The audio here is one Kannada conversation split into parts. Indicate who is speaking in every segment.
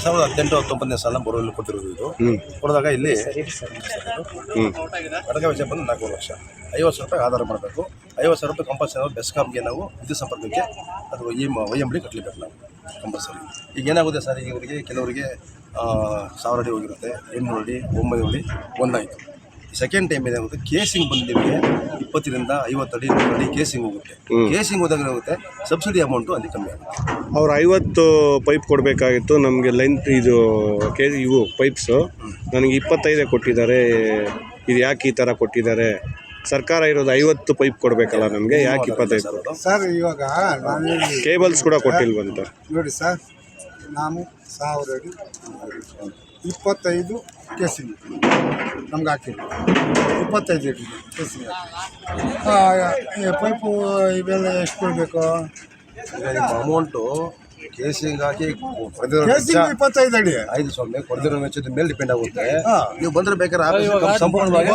Speaker 1: ಸರ್ 2018-19 ಸಾಲ ಬೋರ್ವೆಲ್ ಕೊಟ್ಟಿರೋದು ಇದು ಕೊಡಿದಾಗ ಇಲ್ಲಿ ಘಟಕ ವೆಚ್ಚ ಬಂದು 4 ವರ್ಷ 50,000 ರೂಪಾಯಿ ಆಧಾರ ಮಾಡಬೇಕು. 50,000 ರೂಪಾಯಿ ಕಂಪಲ್ಸರಿ ಬೆಸ್ಕಾಮ್ಗೆ ನಾವು ವಿದ್ಯುತ್ ಸಂಪರ್ಕಕ್ಕೆ ಅಥವಾ OMD ಕಟ್ಟಲೇಬೇಕು ನಾವು ಕಂಪಲ್ಸರಿ. ಈಗ ಏನಾಗುತ್ತೆ ಸರ್, ಈಗ ಇವರಿಗೆ ಕೆಲವರಿಗೆ 1000 ಅಡಿ ಹೋಗಿರುತ್ತೆ, 800 ಅಡಿ 900 ಅಡಿ ಒಂದಾಯಿತು. ಸೆಕೆಂಡ್ ಟೈಮ್ ಏನಾಗುತ್ತೆ, ಕೇಸಿಂಗ್ ಬಂದು ನಿಮಗೆ 20ರಿಂದ 50 ಅಡಿ 100 ಅಡಿ ಕೇಸಿಂಗ್ ಹೋಗುತ್ತೆ. ಕೇಸಿಂಗ್ ಹೋದಾಗ ಏನಾಗುತ್ತೆ, ಸಬ್ಸಿಡಿ ಅಮೌಂಟು ಅಲ್ಲಿ ಕಮ್ಮಿ ಆಗುತ್ತೆ.
Speaker 2: ಅವ್ರು 50 ಪೈಪ್ ಕೊಡಬೇಕಾಗಿತ್ತು ನಮಗೆ ಲೆಂತ್ ಇದು ಇವು ಪೈಪ್ಸು ನನಗೆ 25 ಕೊಟ್ಟಿದ್ದಾರೆ. ಇದು ಯಾಕೆ ಈ ಥರ ಕೊಟ್ಟಿದ್ದಾರೆ? ಸರ್ಕಾರ ಇರೋದು 50 ಪೈಪ್ ಕೊಡಬೇಕಲ್ಲ ನಮಗೆ, ಯಾಕೆ 25?
Speaker 3: ಸರ್ ಇವಾಗ
Speaker 2: ಕೇಬಲ್ಸ್ ಕೂಡ ಕೊಟ್ಟಿಲ್ವಂತ
Speaker 3: ನೋಡಿ ಸರ್, ನಾನು 1000 ಅಡಿ 25 ಕೇಸಿಂಗ್ ನಮ್ಗೆ ಹಾಕಿಲ್ಲ, 25 ಅಡಿ ಕೇಸಿಂಗ್ ಪೈಪು ಇವೆಲ್ಲ ಎಷ್ಟು ಕೊಡಬೇಕು?
Speaker 1: ನಿಮ್ಮ ಅಮೌಂಟು ಕೇಸಿಂಗ್ ಹಾಕಿ
Speaker 3: 25 ಅಡಿ
Speaker 1: 5,000 ಕೊಡದಿರೋ ವೆಚ್ಚದ ಮೇಲೆ ಡಿಪೆಂಡ್ ಆಗುತ್ತೆ. ನೀವು ಬಂದರೆ ಬೇಕಾದ್ರೆ ಸಂಪೂರ್ಣವಾಗಿ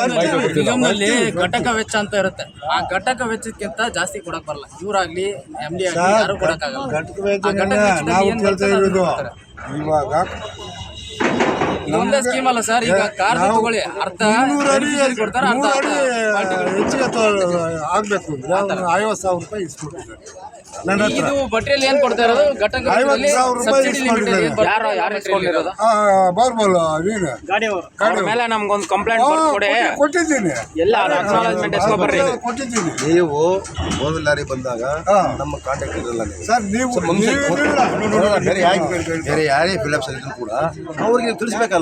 Speaker 4: ನಿಗಮದಲ್ಲಿ ಘಟಕ ವೆಚ್ಚ ಅಂತ ಇರುತ್ತೆ. ಆ ಘಟಕ ವೆಚ್ಚಕ್ಕಿಂತ ಜಾಸ್ತಿ ಕೊಡಕ್ ಬರಲ್ಲ. ಇವರಾಗ್ಲಿ MD ಆಗಲಿ ಯಾರು ಕೊಡಕ್ಕಾಗಲ್ಲ.
Speaker 3: ಘಟಕ ವೆಚ್ಚ ನಾವು ಕೇಳ್ತಾ ಇರೋದು ಇವಾಗ
Speaker 4: ಇದೊಂದೇ ಸ್ಕೀಮ್ ಅಲ್ಲ ಸರ್. ಈಗ ಕಾರ್ ತಗೊಳ್ಳಿ, ಅರ್ಧ ಕೊಡ್ತಾರೆ, ಅರ್ಧ
Speaker 3: ಹೆಚ್ಚಿಗೆ ಆಗ್ಬೇಕು ಅಂದ್ರೆ 50,000 ರೂಪಾಯಿ ಇಸ್ಕೊಟ್ಟಿದ್ದಾರೆ ನನ್ನ ಹತ್ರ.
Speaker 4: ಇದು ಬಟ್ರಿಯಲ್ಲಿ ಏನ್ ಕೊಡ್ತಾ ಇರೋದು? ಘಟಕ
Speaker 3: 50,000 ರೂಪಾಯಿ ಇಸ್ಕೊಂಡಿದ್ದಾರೆ. ಬಾರ್ಬಲ್
Speaker 4: ಅವ್ರ ಮೇಲೆ ನಮ್ಗೊಂದು ಕಂಪ್ಲೇಂಟ್ ಕೊಡಿ.
Speaker 3: ಕೊಟ್ಟಿದ್ದೀನಿ,
Speaker 4: ಎಲ್ಲ ಅಕ್ನಾಲೆಜ್ಮೆಂಟ್ ಎಸ್ಕೊಬರ್ರಿ.
Speaker 3: ಕೊಟ್ಟಿದ್ದೀನಿ.
Speaker 1: ನೀವು ಬೋರ್ವೆಲ್ ಲಾರಿ ಬಂದಾಗ ನಮ್ಮ ಕಾಂಟ್ಯಾಕ್ಟ್ ಇರಲ್ಲ
Speaker 3: ಸರ್. ನೀವು
Speaker 1: ಬೇರೆ ಯಾರೇ ಫಿಲಪ್ಸ್ ಇದ್ರು ಕೂಡ ಅವ್ರಿಗೆ ತಿಳಿಸ್ಬೇಕಲ್ವಾ?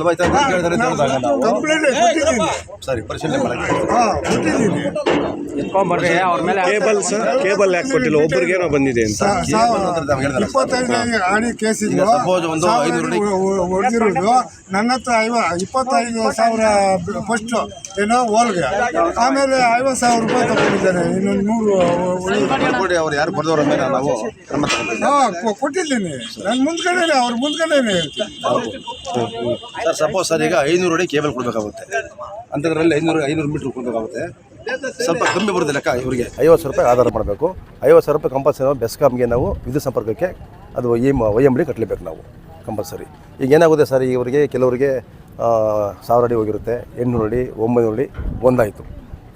Speaker 3: ಕಂಪ್ಲೇಂಟ್ ಕೊಟ್ಟಿದ್ದೀನಿ.
Speaker 1: ಸರಿ, ಪರಿಶೀಲನೆ ಮಾಡಕ್ಕೆ
Speaker 3: ಕೊಟ್ಟಿದ್ದೀನಿ.
Speaker 4: ಎತ್ಕೊಂಡ್ಬರ್ರಿ ಅವ್ರ ಮೇಲೆ.
Speaker 2: ಕೇಬಲ್ ಯಾಕೆ ಕೊಟ್ಟಿಲ್ಲ? ಒಬ್ಬರಿಗೇನೋ ಬಂದಿದೆ ಅಂತ
Speaker 3: 25 ಅಡಿ ಕೇಸಿಂಗ್ ಹೊಡೆದಿರೋದು ನನ್ನ ಹತ್ರ 25,000 ಫಸ್ಟ್ ಏನೋ ಹೋಲ್ಗೆ, ಆಮೇಲೆ 50,000 ರೂಪಾಯಿ ತಗೊಂಡಿದ್ದಾರೆ. ಇನ್ನೊಂದು 100
Speaker 1: ಅವ್ರು ಯಾರು ಕೊಡದವ್ರ ಮೇಲೆ ನಾವು
Speaker 3: ಕೊಟ್ಟಿದ್ದೀನಿ. ನನ್ನ ಮುಂದ್ಗಡೆನೆ ಅವ್ರ ಮುಂದ್ಗಡೆನೆ ಹೇಳ್ತೀನಿ
Speaker 1: ಸರ್. ಸಪೋಸ್ ಸರ್, ಈಗ 500 ಅಡಿ ಕೇಬಲ್ ಕೊಡಬೇಕಾಗುತ್ತೆ ಅಂತದ್ರಲ್ಲಿ 500 ಮೀಟ್ರ್ ಕೊಡಬೇಕಾಗುತ್ತೆ. ಸ್ವಲ್ಪ ಕಮ್ಮಿ ಬರುತ್ತೆ ಲೆಕ್ಕ. ಇವರಿಗೆ 50,000 ರೂಪಾಯಿ ಆಧಾರ ಮಾಡಬೇಕು. 50,000 ರೂಪಾಯಿ ಕಂಪಲ್ಸರಿ ಬೆಸ್ಕಾಮ್ಗೆ ನಾವು ವಿದ್ಯುತ್ ಸಂಪರ್ಕಕ್ಕೆ ಅದು OMD ಕಟ್ಟಲೇಬೇಕು ನಾವು ಕಂಪಲ್ಸರಿ. ಈಗ ಏನಾಗುತ್ತೆ ಸರ್, ಇವರಿಗೆ ಕೆಲವರಿಗೆ 1000 ಅಡಿ ಹೋಗಿರುತ್ತೆ, 800 ಅಡಿ 900 ಅಡಿ ಒಂದಾಯಿತು.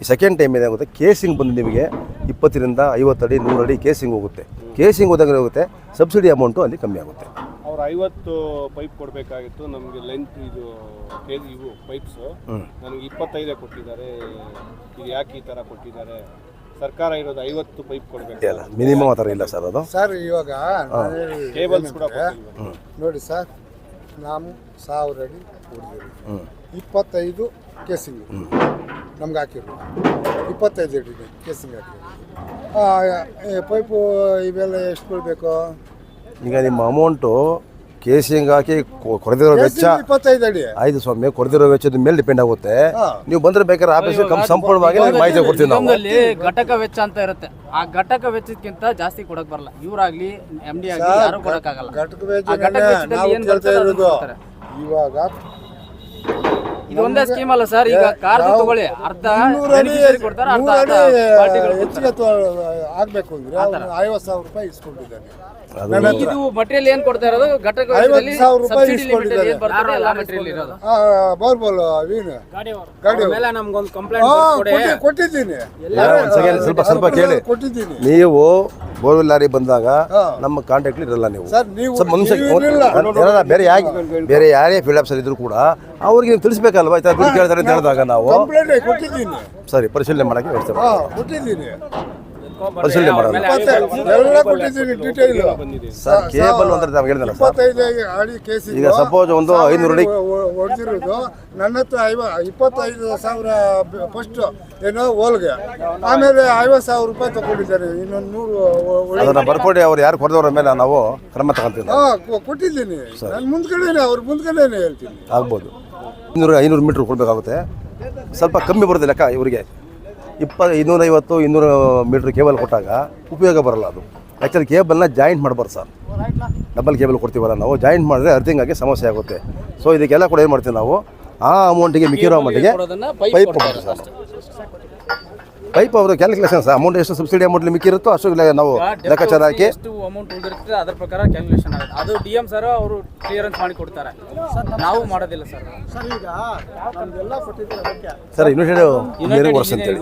Speaker 1: ಈ ಸೆಕೆಂಡ್ ಟೈಮ್ ಏನಾಗುತ್ತೆ, ಕೇಸಿಂಗ್ ಬಂದು ನಿಮಗೆ 20ರಿಂದ 50 ಅಡಿ 100 ಅಡಿ ಕೇಸಿಂಗ್ ಹೋಗುತ್ತೆ. ಕೇಸಿಂಗ್ ಹೋದಾಗ ಏನಾಗುತ್ತೆ, ಸಬ್ಸಿಡಿ ಅಮೌಂಟು ಅಲ್ಲಿ ಕಮ್ಮಿ ಆಗುತ್ತೆ.
Speaker 2: ಅವ್ರು 50 ಪೈಪ್ ಕೊಡಬೇಕಾಗಿತ್ತು ನಮಗೆ ಲೆಂತ್ ಇದು ಇವು ಪೈಪ್ಸು ನನಗೆ 25 ಕೊಟ್ಟಿದ್ದಾರೆ. ಇದು ಯಾಕೆ ಈ ಥರ ಕೊಟ್ಟಿದ್ದಾರೆ? ಸರ್ಕಾರ ಇರೋದು 50 ಪೈಪ್ ಕೊಡಬೇಕು,
Speaker 1: ಮಿನಿಮಮ್ ಆ ಥರ ಇಲ್ಲ ಸರ್. ಅದು
Speaker 3: ಸರ್ ಇವಾಗ
Speaker 2: ಕೇಬಲ್ಸ್ ಕೂಡ
Speaker 3: ನೋಡಿ ಸರ್, ನಾವು 1000 ಅಡಿ ಹೊಡೆದಿರೋದು 25 ಕೇಸಿಂಗ್ ನಮ್ಗೆ ಹಾಕಿರೋದು 25 ಅಡಿ ಕೇಸಿಂಗ್ ಹಾಕಿರೋದು. ಪೈಪು ಇವೆಲ್ಲ ಎಷ್ಟು ಕೊಡಬೇಕು?
Speaker 1: ಈಗ ನಿಮ್ಮ ಅಮೌಂಟು ಕೇಸಿಂಗ್ ಹಾಕಿ ಕೊಡದಿರೋ ವೆಚ್ಚ
Speaker 3: 25 ಅಡಿ
Speaker 1: 5,000 ಕೊಡದಿರೋ ವೆಚ್ಚದ ಮೇಲೆ ಡಿಪೆಂಡ್ ಆಗುತ್ತೆ. ನೀವು ಬಂದ್ರೆ ಬೇಕಾದ್ರೆ ಆಫೀಸ್ ಸಂಪೂರ್ಣವಾಗಿ ಮಾಹಿತಿ ಕೊಡ್ತೀವಿ ನಾವು.
Speaker 4: ಘಟಕ ವೆಚ್ಚ ಅಂತ ಇರುತ್ತೆ. ಆ ಘಟಕ ವೆಚ್ಚಕ್ಕಿಂತ ಜಾಸ್ತಿ ಕೊಡಕ್ ಬರಲ್ಲ. ಇವರಾಗ್ಲಿ MD ಆಗಲಿ ಯಾರು ಕೊಡಕ್ಕಾಗಲ್ಲ.
Speaker 3: ಘಟಕ ವೆಚ್ಚ ನಾವು ಕೇಳ್ತಾ ಇರೋದು ಇವಾಗ
Speaker 4: ಇದೊಂದೇ ಸ್ಕೀಮ್ ಅಲ್ಲ ಸರ್. ಈಗ ಕಾರ್ ತಗೊಳ್ಳಿ, ಅರ್ಧ ಕೊಡ್ತಾರೆ, ಅರ್ಧ
Speaker 3: ಹೆಚ್ಚಿಗೆ ಆಗ್ಬೇಕು ಅಂದ್ರೆ 50,000 ರೂಪಾಯಿ ಇಸ್ಕೊಂಡಿದ್ದಾರೆ.
Speaker 4: ಇದು ಮಟೀರಿಯಲ್ ಏನ್ ಕೊಡ್ತಾ ಇರೋದು? ಘಟಕ
Speaker 3: 50,000 ರೂಪಾಯಿ ಇಸ್ಕೊಂಡಿದ್ದಾರೆ. ಬಾರ್ಬಲ್ ಗಾಡಿ
Speaker 4: ಮೇಲೆ ನಮ್ಗೊಂದು ಕಂಪ್ಲೇಂಟ್
Speaker 3: ಕೊಟ್ಟಿದ್ದೀನಿ.
Speaker 1: ಸ್ವಲ್ಪ ಕೇಳಿ.
Speaker 3: ಕೊಟ್ಟಿದ್ದೀನಿ.
Speaker 1: ನೀವು ಬೋರ್ವೆಲ್ ಲಾರಿ ಬಂದಾಗ ನಮ್ಮ ಕಾಂಟ್ಯಾಕ್ಟ್ ಇರಲ್ಲ. ನೀವು ಬೇರೆ ಯಾರೇ ಫಿಲಪ್ಸ್ ಇದ್ರು ಕೂಡ ಅವ್ರಿಗೆ ನೀವು ತಿಳಿಸ್ಬೇಕಲ್ವಾ? ದುಡ್ಡು ಕೇಳ್ತಾರೆ ಅಂತ ಹೇಳಿದಾಗ ನಾವು ಸರಿ ಪರಿಶೀಲನೆ ಮಾಡಕ್ಕೆ ವ್ಯವಸ್ಥೆ
Speaker 3: ಕೊಟ್ಟಿದ್ದೀನಿ.
Speaker 1: ಪರಿಶೀಲನೆ ಮಾಡೋದು
Speaker 3: ಎಲ್ಲ ಕೊಟ್ಟಿದ್ದೀನಿ ಡೀಟೇಲ್.
Speaker 1: ಸರ್, ಕೇಬಲ್ ಅಂದ್ರೆ ನಾವು ಹೇಳಿದ್ನಲ್ಲ ಸರ್,
Speaker 3: 25 ಅಡಿ ಕೇಸಿಂಗ್
Speaker 1: ಈಗ ಸಪೋಸ್ ಒಂದು 500 ಅಡಿ
Speaker 3: ಹೊಡೆದಿರೋದು ನನ್ನ ಹತ್ರ 25,000 ಫಸ್ಟ್ ಏನೋ ಹೋಲ್ಗೆ, ಆಮೇಲೆ 50,000 ರೂಪಾಯಿ ತಗೊಂಡಿದ್ದಾರೆ. ಇನ್ನೊಂದು 100
Speaker 1: ಅದನ್ನ ಬರ್ಕೊಡಿ. ಅವ್ರು ಯಾರು ಕೊಡದವ್ರ ಮೇಲೆ ನಾವು ಕ್ರಮ ತಗೊಂತೀವಿ.
Speaker 3: ಕೊಟ್ಟಿದ್ದೀನಿ. ನಾನು ಮುಂದ್ಗಡೆನೆ ಅವ್ರ ಮುಂದ್ಗಡೆನೆ ಹೇಳ್ತೀನಿ.
Speaker 1: ಆಗ್ಬೋದು 500 ಮೀಟ್ರ್ ಕೊಡಬೇಕಾಗುತ್ತೆ. ಸ್ವಲ್ಪ ಕಮ್ಮಿ ಬರುತ್ತೆ ಲೆಕ್ಕ. ಇವರಿಗೆ 250-200 ಮೀಟ್ರ್ ಕೇಬಲ್ ಕೊಟ್ಟಾಗ ಉಪಯೋಗ ಬರಲ್ಲ. ಅದು ಆ್ಯಕ್ಚುಲಿ ಕೇಬಲ್ನ ಜಾಯಿಂಟ್ ಮಾಡಬಾರ್ದು ಸರ್. ಡಬಲ್ ಕೇಬಲ್ ಕೊಡ್ತೀವಲ್ಲ ನಾವು, ಜಾಯಿಂಟ್ ಮಾಡಿದ್ರೆ ಅರ್ಥಿಂಗ್ ಆಗಿ ಸಮಸ್ಯೆ ಆಗುತ್ತೆ. ಸೊ ಇದಕ್ಕೆಲ್ಲ ಕೂಡ ಏನು ಮಾಡ್ತೀವಿ ನಾವು, ಆ ಅಮೌಂಟಿಗೆ ಮಿಕ್ಕಿರೋ ಅಮೌಂಟಿಗೆ ಪೈಪ್ ಕೊಡ್ತೀವಿ ಸರ್. ಪೈಪ್ ಅವರು ಕ್ಯಾಲ್ಕುಲೇಷನ್ ಸರ್, ಅಮೌಂಟ್ ಎಷ್ಟು ಸಬ್ಸಿಡಿ ಅಮೌಂಟ್ ಮಿಕ್ಕಿರುತ್ತೋ ಅಷ್ಟು ನಾವು ಲೆಕ್ಕಾಚಾರ ಹಾಕಿ
Speaker 4: ಅಮೌಂಟ್ ಉಳಿದಿರ್ತದೆ ಅದ್ರ ಪ್ರಕಾರ ಕ್ಯಾಲ್ಕುಲೇಷನ್ ಆಗುತ್ತೆ. ಅದು ಡಿ ಎಮ್ ಸರ್ ಅವರು ಕ್ಲಿಯರೆನ್ಸ್ ಮಾಡಿ ಕೊಡ್ತಾರೆ, ನಾವು ಮಾಡೋದಿಲ್ಲ ಸರ್.
Speaker 3: ಸರ್ ಈಗ ನಮಗೆಲ್ಲ ಕೊಟ್ಟಿದ್ದಾರೆ okay
Speaker 1: sir United engineering works ಅಂತೇಳಿ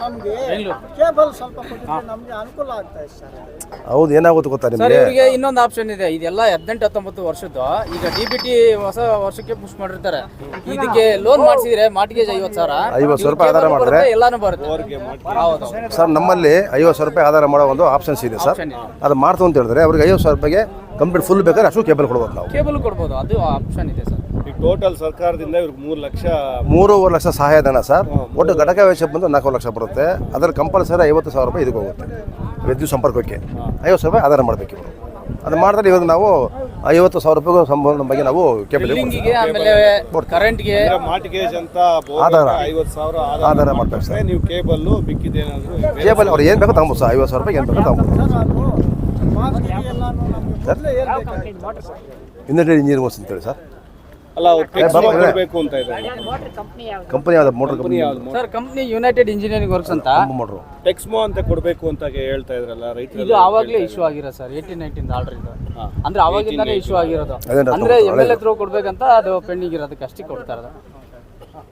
Speaker 3: ನಮಗೆ
Speaker 4: ಬೆಂಗಳೂರು
Speaker 3: ಕೇಬಲ್ ಸ್ವಲ್ಪ ಕೊಟ್ಟಿದ್ರೆ ನಮಗೆ ಅನುಕೂಲ ಆಗ್ತಾ ಇದೆ ಸರ್.
Speaker 1: ಹೌದು, ಏನಾಗುತ್ತೆ ಗೊತ್ತಾ
Speaker 4: ಸರ್
Speaker 1: ನಿಮಗೆ?
Speaker 4: ಇವರಿಗೆ ಇನ್ನೊಂದು ಆಪ್ಷನ್ ಇದೆ. ಇದೆಲ್ಲ 18-19 ವರ್ಷದ್ದು. ಈಗ DBT ಹೊಸ ವರ್ಷಕ್ಕೆ ಪುಷ್ ಮಾಡಿರ್ತಾರೆ. ಇದಕ್ಕೆ ಲೋನ್ ಮಾಡಿಸಿದ್ರೆ ಮಾರ್ಟ್ಗೇಜ್ 50,000
Speaker 1: ರೂಪಾಯಿ ಆಧಾರ ಮಾಡಿದ್ರೆ
Speaker 4: ಎಲ್ಲಾನು ಬರುತ್ತೆ. ಹೌದು
Speaker 1: ಸರ್, ನಮ್ಮಲ್ಲಿ 50,000 ರೂಪಾಯಿ ಆಧಾರ ಮಾಡೋ ಒಂದು ಆಪ್ಷನ್ಸ್ ಇದೆ ಸರ್. ಅದು ಮಾಡ್ತು ಅಂತ ಹೇಳಿದ್ರೆ ಅವ್ರಿಗೆ 50,000 ರೂಪಾಯಿಗೆ ಕಂಪ್ಲೀಟ್ ಫುಲ್ ಬೇಕಾದ್ರೆ ಅಷ್ಟು ಕೇಬಲ್ ಕೊಡ್ಬೋದು ನಾವು.
Speaker 4: ಕೇಬಲ್ ಕೊಡ್ಬೋದು, ಅದು ಆಪ್ಷನ್ ಇದೆ ಸರ್.
Speaker 2: ಈಗ ಟೋಟಲ್ ಸರ್ಕಾರದಿಂದ ಇವ್ರಿಗೆ 3 ಲಕ್ಷ
Speaker 1: 3.5 ಲಕ್ಷ ಸಹಾಯಧನ ಸರ್. ಒಟ್ಟು ಘಟಕ ವೆಚ್ಚ ಬಂದು 4 ಲಕ್ಷ ಬರುತ್ತೆ. ಅದರ ಕಂಪಲ್ಸರಿ 50,000 ರೂಪಾಯಿ ಇದಕ್ಕೆ ಹೋಗುತ್ತೆ ವಿದ್ಯುತ್ ಸಂಪರ್ಕಕ್ಕೆ. 50,000 ರೂಪಾಯಿ ಆಧಾರ ಮಾಡಬೇಕು ಇವರು. ಅದು ಮಾಡಿದ್ರೆ ಇವಾಗ ನಾವು 50,000 ರೂಪಾಯಿಗೂ ಸಂಬಂಧ ಬಗ್ಗೆ ನಾವು ಕೇಬಲ್
Speaker 4: ಬಿಲ್ಲಿಂಗಿಗೆ ಆಮೇಲೆ ಕರೆಂಟ್ಗೆ
Speaker 2: ಮಾರ್ಟ್ಗೇಜ್ ಅಂತ
Speaker 1: ಆಧಾರ
Speaker 2: 50,000
Speaker 1: ಆಧಾರ ಮಾಡ್ಬೇಕು ಸರ್.
Speaker 2: ನೀವು ಕೇಬಲ್ಲು ಬಿಕ್ಕಿದೇನಾದ್ರು
Speaker 1: ಕೇಬಲ್ ಅವ್ರು ಏನು ಬೇಕೋ ತಗೊಂಬೋದು ಸರ್. 50,000 ರೂಪಾಯಿ ಏನು ಬೇಕೋ ತಗೊಂಬೋದು. ಯುನೈಟೆಡ್ ಇಂಜಿನಿಯರಿಂಗ್ ವರ್ಕ್ಸ್ ಅಂತೇಳಿ ಸರ್.
Speaker 2: ಅಲ್ಲ ಅವ್ರು ಟೆಕ್ಸ್ ಕೊಡಬೇಕು ಅಂತ ಇದ್ದಾರೆ.
Speaker 1: ಕಂಪನಿ ಯಾವ್ದು? Motor company
Speaker 4: sir. Company United engineering works ಅಂತ
Speaker 1: ಮೋಟ್ರು
Speaker 2: ಟೆಕ್ಸ್ಮೋ ಅಂತ ಕೊಡಬೇಕು ಅಂತ ಹೇಳ್ತಾ ಇದ್ರಲ್ಲ ರೈತರು.
Speaker 4: ಇದು ಆವಾಗಲೇ ಇಶ್ಯೂ ಆಗಿರೋದು ಸರ್. 18-19 ಆರ್ಡರ್ ಇದು. ಅಂದ್ರೆ ಅವಾಗಿಂದಾನೇ ಇಶ್ಯೂ ಆಗಿರೋದು.
Speaker 1: ಅದೇನು ಅರ್ಥ
Speaker 4: ಅಂದ್ರೆ MLA ಥ್ರೂ ಕೊಡ್ಬೇಕಂತ ಅದು ಪೆಂಡಿಂಗ್ ಇರೋದಕ್ಕೆ ಅಷ್ಟೇ ಕೊಡ್ತಾ ಇರೋದು.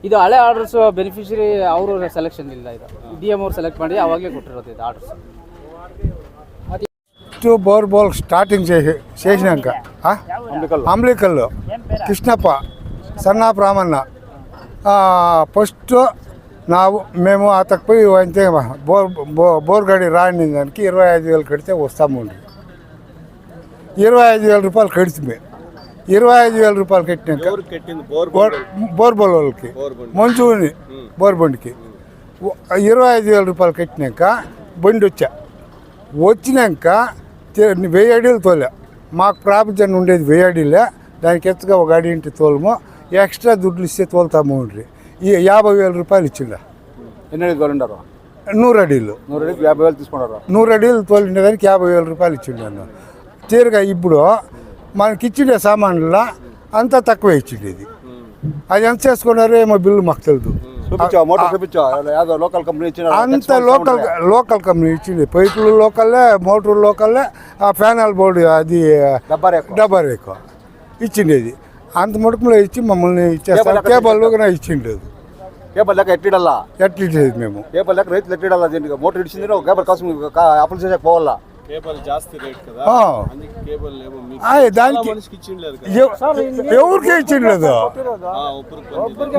Speaker 4: ಇದು ಹಳೆ ಆರ್ಡರ್ಸ್ ಬೆನಿಫಿಷರಿ ಅವರು ಸೆಲೆಕ್ಷನ್ ಇಲ್ಲ. ಇದು DM ಅವ್ರು ಸೆಲೆಕ್ಟ್ ಮಾಡಿ ಅವಾಗಲೇ ಕೊಟ್ಟಿರೋದು ಇದು ಆರ್ಡರ್ಸ್.
Speaker 3: బోర్బోల్ స్టార్టింగ్ చేసినాక అంబ్లికల్లు కృష్ణప్ప సన్నాపు రామన్న ఫస్ట్ మేము అతకు పోయి అంతే బోర్ గడి రాని దానికి 25,000 కడితే వస్తాము. 25,000 రూపాయలు కడితే 25,000 రూపాయలు కట్టినాక బోర్బోల్ వాళ్ళకి మంచుని బోర్ బండికి 25,000 రూపాయలు కట్టినాక బండి వచ్చినాక 1000 అడుగులు తోలే. మాకు ప్రాపంచం ఉండేది 1000 అడుగులే. దానికి ఎత్తుగా ఒక అడి ఇంటి తోలము. ఎక్స్ట్రా దుడ్లు ఇస్తే తోలుతాము ఉండ్రి. ఈ 50,000 రూపాయలు ఇచ్చిండ.
Speaker 5: ఎన్ని అడుగులు తోలిండారు?
Speaker 3: 100 అడుగులు.
Speaker 5: 100 అడుగులు 50,000 తీసుకున్నారు.
Speaker 3: 100 అడుగులు తోలిండేదానికి 50,000 రూపాయలు ఇచ్చిండు. తీరుగా ఇప్పుడు మనకి ఇచ్చిండే సామాన్లలో అంతా తక్కువ ఇచ్చిండేది. అది ఎంత చేసుకున్నారో ఏమో బిల్లు మాకు తెలియదు.
Speaker 5: చూపించావు మోటార్ చూపించావు యాదో లోకల్ కంపెనీ ఇచ్చిన
Speaker 3: అంత లోకల్ కంపెనీ ఇచ్చింది. పైపులు లోకల్లే, మోటార్ లోకల్లే, ఆ ప్యానల్ బోర్డు అది డబ్బా రేఖ ఇచ్చిండేది. అంత ముడుకులో ఇచ్చి మమ్మల్ని ఇచ్చేస్తారు. కేబల్ ఇచ్చిండేది.
Speaker 5: కేబల్ లెక్క ఎట్టిడల్లా
Speaker 3: ఎట్లిచ్చేది మేము.
Speaker 5: కేబల్ లెక్క రైతులు ఎట్టిడల్లా. దీనికి మోటార్ ఇచ్చింది కేబల్ కోసం అప్లై చేసాక పోవాలా.
Speaker 2: కేబల్ జాస్తి రేట్ కదా, అందుకే కేబల్ ఏమో మీకు
Speaker 3: దానికి
Speaker 2: మనిషికి ఇచ్చిండలేదు కదా.
Speaker 3: ఎవరికే ఇచ్చిండలేదు.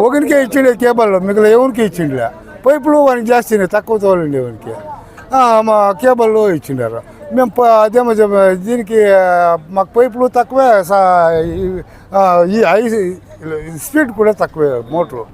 Speaker 3: ఒకరికే ఇచ్చిండే కేబల్, మిగిలిన ఎవరికి ఇచ్చిండలే. పైపులు వానికి జాస్తి తక్కువ తోలండి వానికి. మా కేబల్ ఇచ్చిండారు. మేము అదేమో దీనికి మాకు పైపులు తక్కువే, ఈ స్పీడ్ కూడా తక్కువే మోటారు.